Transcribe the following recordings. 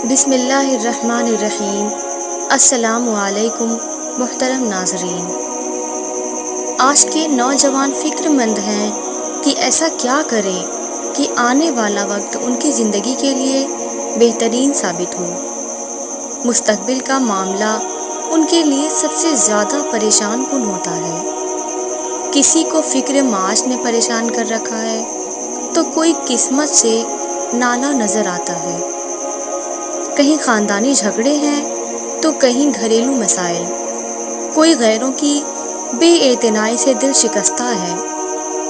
بسم اللہ الرحمن الرحیم۔ السلام علیکم محترم ناظرین، آج کے نوجوان فکر مند ہیں کہ ایسا کیا کریں کہ آنے والا وقت ان کی زندگی کے لیے بہترین ثابت ہو۔ مستقبل کا معاملہ ان کے لیے سب سے زیادہ پریشان کن ہوتا ہے۔ کسی کو فکر معاش نے پریشان کر رکھا ہے تو کوئی قسمت سے نالا نظر آتا ہے۔ کہیں خاندانی جھگڑے ہیں تو کہیں گھریلو مسائل، کوئی غیروں کی بے اعتنائی سے دل شکستہ ہے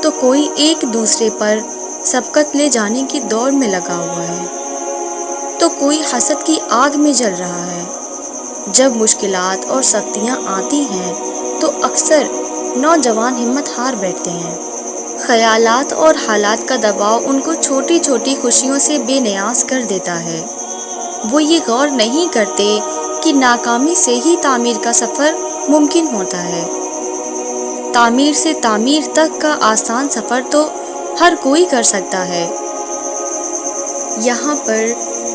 تو کوئی ایک دوسرے پر سبقت لے جانے کی دوڑ میں لگا ہوا ہے، تو کوئی حسد کی آگ میں جل رہا ہے۔ جب مشکلات اور سختیاں آتی ہیں تو اکثر نوجوان ہمت ہار بیٹھتے ہیں۔ خیالات اور حالات کا دباؤ ان کو چھوٹی چھوٹی خوشیوں سے بے نیاز کر دیتا ہے۔ وہ یہ غور نہیں کرتے کہ ناکامی سے ہی تعمیر کا سفر ممکن ہوتا ہے۔ تعمیر سے تعمیر تک کا آسان سفر تو ہر کوئی کر سکتا ہے۔ یہاں پر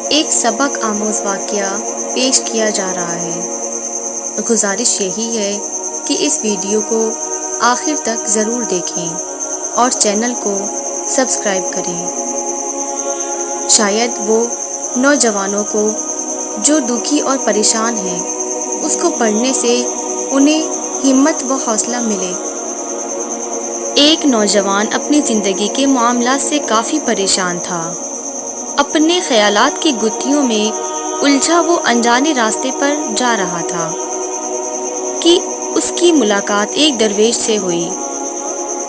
ایک سبق آموز واقعہ پیش کیا جا رہا ہے۔ گزارش یہی ہے کہ اس ویڈیو کو آخر تک ضرور دیکھیں اور چینل کو سبسکرائب کریں۔ شاید وہ نوجوانوں کو جو دکھی اور پریشان ہیں اس کو پڑھنے سے انہیں ہمت و حوصلہ ملے۔ ایک نوجوان اپنی زندگی کے معاملات سے کافی پریشان تھا۔ اپنے خیالات کی گتھیوں میں الجھا وہ انجانے راستے پر جا رہا تھا کہ اس کی ملاقات ایک درویش سے ہوئی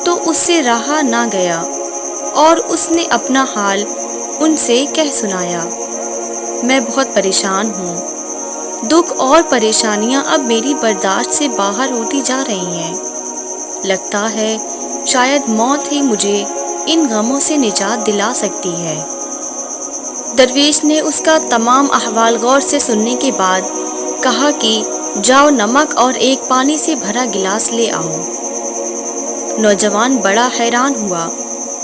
تو اس سے رہا نہ گیا اور اس نے اپنا حال ان سے کہہ سنایا۔ میں بہت پریشان ہوں، دکھ اور پریشانیاں اب میری برداشت سے باہر ہوتی جا رہی ہیں۔ لگتا ہے شاید موت ہی مجھے ان غموں سے نجات دلا سکتی ہے۔ درویش نے اس کا تمام احوال غور سے سننے کے بعد کہا کہ جاؤ نمک اور ایک پانی سے بھرا گلاس لے آؤ۔ نوجوان بڑا حیران ہوا۔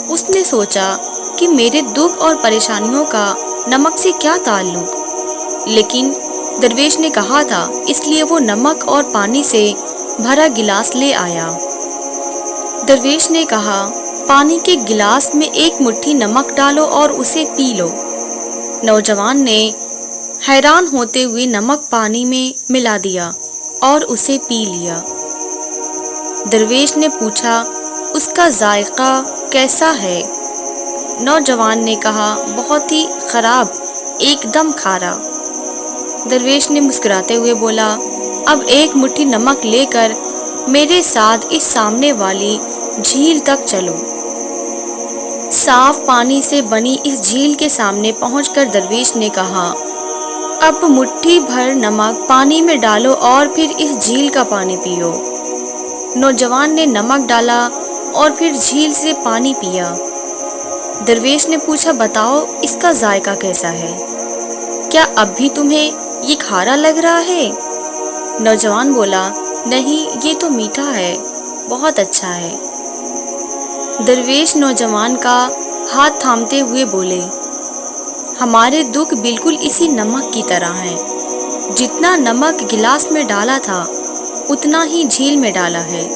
اس نے سوچا کہ میرے دکھ اور پریشانیوں کا نمک سے کیا تعلق، لیکن درویش نے کہا تھا، اس لیے وہ نمک اور پانی سے بھرا گلاس لے آیا۔ درویش نے کہا، پانی کے گلاس میں ایک مٹھی نمک ڈالو اور اسے پی لو۔ نوجوان نے حیران ہوتے ہوئے نمک پانی میں ملا دیا اور اسے پی لیا۔ درویش نے پوچھا، اس کا ذائقہ کیسا ہے؟ نوجوان نے کہا، بہت ہی خراب، ایک دم کھارا۔ درویش نے مسکراتے ہوئے بولا، اب ایک مٹھی نمک لے کر میرے ساتھ اس سامنے والی جھیل تک چلو۔ صاف پانی سے بنی اس جھیل کے سامنے پہنچ کر درویش نے کہا، اب مٹھی بھر نمک پانی میں ڈالو اور پھر اس جھیل کا پانی پیو۔ نوجوان نے نمک ڈالا اور پھر جھیل سے پانی پیا۔ درویش نے پوچھا، بتاؤ اس کا ذائقہ کیسا ہے؟ کیا اب بھی تمہیں یہ کھارا لگ رہا ہے؟ نوجوان بولا، نہیں، یہ تو میٹھا ہے، بہت اچھا ہے۔ درویش نوجوان کا ہاتھ تھامتے ہوئے بولے، ہمارے دکھ بالکل اسی نمک کی طرح ہیں۔ جتنا نمک گلاس میں ڈالا تھا اتنا ہی جھیل میں ڈالا ہے،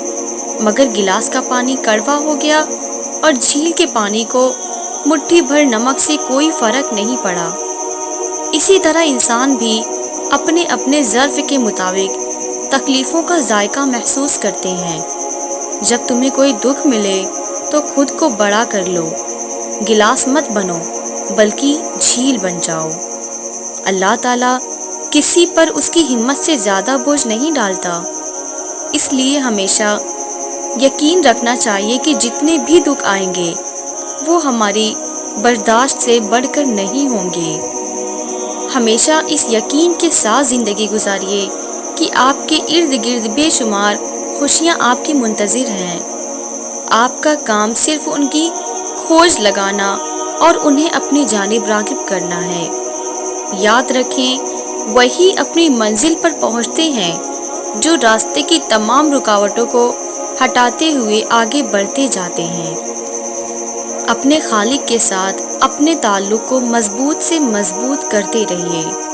مگر گلاس کا پانی کڑوا ہو گیا اور جھیل کے پانی کو مٹھی بھر نمک سے کوئی فرق نہیں پڑا۔ اسی طرح انسان بھی اپنے اپنے ظرف کے مطابق تکلیفوں کا ذائقہ محسوس کرتے ہیں۔ جب تمہیں کوئی دکھ ملے تو خود کو بڑا کر لو، گلاس مت بنو بلکہ جھیل بن جاؤ۔ اللہ تعالیٰ کسی پر اس کی ہمت سے زیادہ بوجھ نہیں ڈالتا، اس لیے ہمیشہ یقین رکھنا چاہیے کہ جتنے بھی دکھ آئیں گے وہ ہماری برداشت سے بڑھ کر نہیں ہوں گے۔ ہمیشہ اس یقین کے ساتھ زندگی گزاریے کہ آپ کے ارد گرد بے شمار خوشیاں آپ کی منتظر ہیں۔ آپ کا کام صرف ان کی کھوج لگانا اور انہیں اپنی جانب راغب کرنا ہے۔ یاد رکھیں، وہی اپنی منزل پر پہنچتے ہیں جو راستے کی تمام رکاوٹوں کو ہٹاتے ہوئے آگے بڑھتے جاتے ہیں۔ اپنے خالق کے ساتھ اپنے تعلق کو مضبوط سے مضبوط کرتے رہیے۔